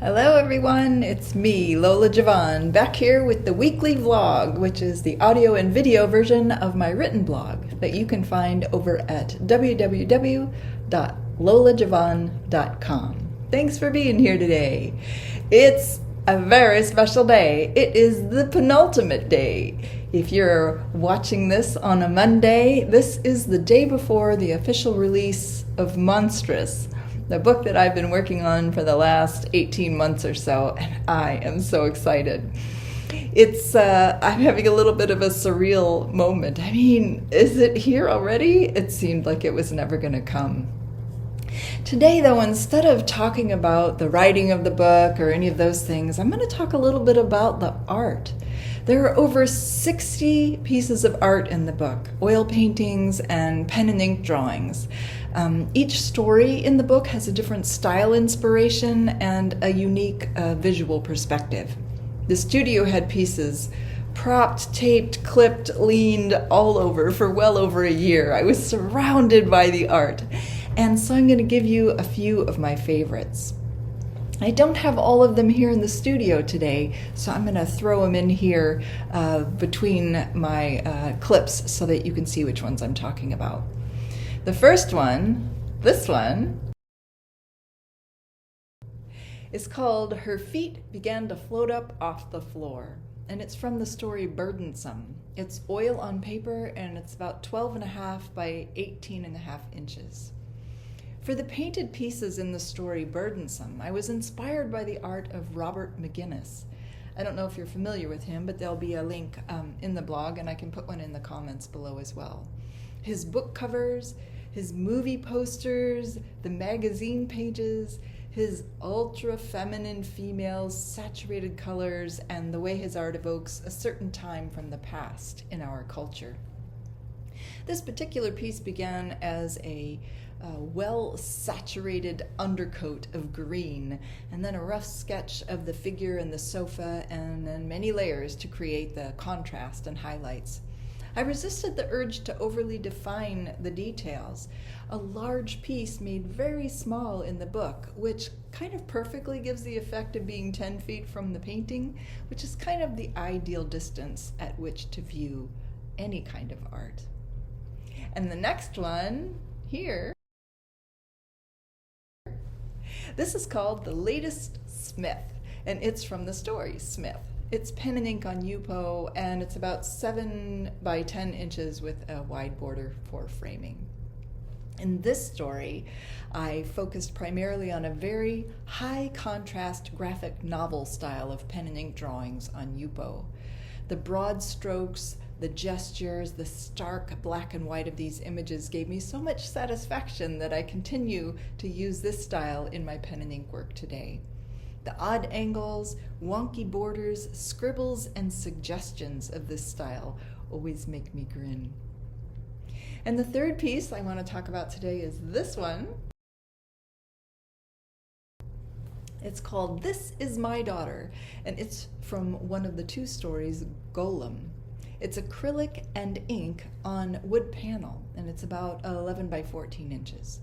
Hello everyone, it's me, Lola Javon, back here with the weekly vlog, which is the audio and video version of my written blog that you can find over at www.lolajavon.com. Thanks for being here today. It's a very special day. It is the penultimate day. If you're watching this on a Monday, this is the day before the official release of Monstrous, the book that I've been working on for the last 18 months or so, and I am so excited. I'm having a little bit of a surreal moment. I mean, is it here already? It seemed like it was never going to come. Today, though, instead of talking about the writing of the book or any of those things, I'm going to talk a little bit about the art. There are over 60 pieces of art in the book, oil paintings and pen and ink drawings. Each story in the book has a different style inspiration and a unique visual perspective. The studio had pieces propped, taped, clipped, leaned all over for well over a year. I was surrounded by the art. And so I'm going to give you a few of my favorites. I don't have all of them here in the studio today, so I'm going to throw them in here between my clips so that you can see which ones I'm talking about. The first one, this one, is called Her Feet Began to Float Up Off the Floor, and it's from the story Burdensome. It's oil on paper, and it's about 12.5 by 18.5 inches. For the painted pieces in the story Burdensome, I was inspired by the art of Robert McGinnis. I don't know if you're familiar with him, but there'll be a link in the blog, and I can put one in the comments below as well. His book covers, his movie posters, the magazine pages, his ultra-feminine females, saturated colors, and the way his art evokes a certain time from the past in our culture. This particular piece began as a well-saturated undercoat of green, and then a rough sketch of the figure and the sofa, and then many layers to create the contrast and highlights. I resisted the urge to overly define the details. A large piece made very small in the book, which kind of perfectly gives the effect of being 10 feet from the painting, which is kind of the ideal distance at which to view any kind of art. And the next one here, this is called The Latest Smith, and it's from the story Smith. It's pen and ink on Yupo, and it's about 7 by 10 inches with a wide border for framing. In this story, I focused primarily on a very high contrast graphic novel style of pen and ink drawings on Yupo. The broad strokes, the gestures, the stark black and white of these images gave me so much satisfaction that I continue to use this style in my pen and ink work today. The odd angles, wonky borders, scribbles, and suggestions of this style always make me grin. And the third piece I want to talk about today is this one. It's called This Is My Daughter, and it's from one of the two stories, Golem. It's acrylic and ink on wood panel, and it's about 11 by 14 inches.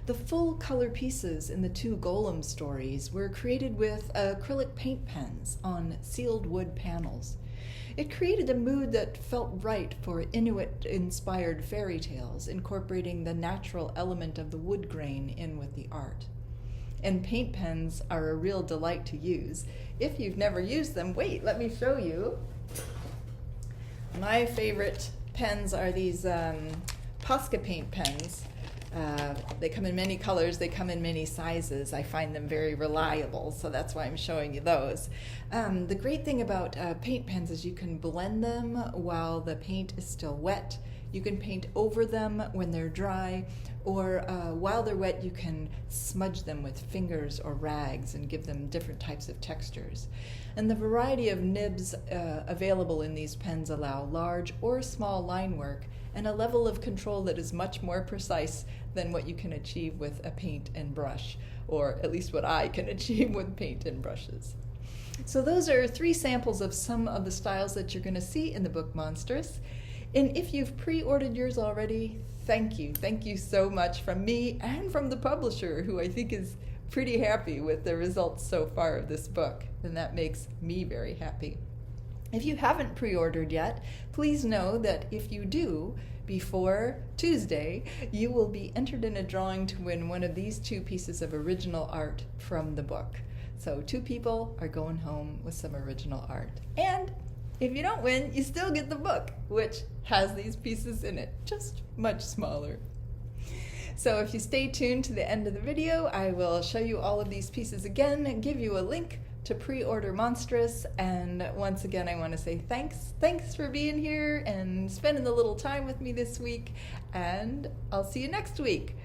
The full color pieces in the two Golem stories were created with acrylic paint pens on sealed wood panels. It created a mood that felt right for Inuit-inspired fairy tales, incorporating the natural element of the wood grain in with the art. And paint pens are a real delight to use. If you've never used them, wait, let me show you. My favorite pens are these Posca paint pens. They come in many colors, they come in many sizes. I find them very reliable, so that's why I'm showing you those. The great thing about paint pens is you can blend them while the paint is still wet. You can paint over them when they're dry, or while they're wet you can smudge them with fingers or rags and give them different types of textures. And the variety of nibs available in these pens allow large or small line work and a level of control that is much more precise than what you can achieve with a paint and brush, or at least what I can achieve with paint and brushes. So those are 3 samples of some of the styles that you're going to see in the book Monstrous. And if you've pre-ordered yours already, thank you. Thank you so much from me and from the publisher, who I think is pretty happy with the results so far of this book, and that makes me very happy. If you haven't pre-ordered yet, please know that if you do, before Tuesday, you will be entered in a drawing to win one of these 2 pieces of original art from the book. So 2 people are going home with some original art. And if you don't win, you still get the book, which has these pieces in it, just much smaller. So if you stay tuned to the end of the video, I will show you all of these pieces again and give you a link to pre-order Monstrous. And once again, I want to say thanks for being here and spending a little time with me this week, and I'll see you next week.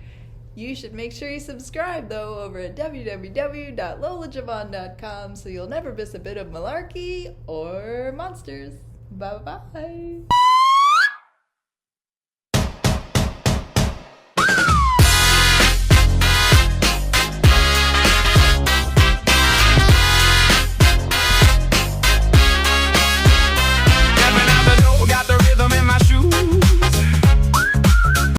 You should make sure you subscribe though over at www.lolajavon.com so you'll never miss a bit of malarkey or monsters. Bye bye.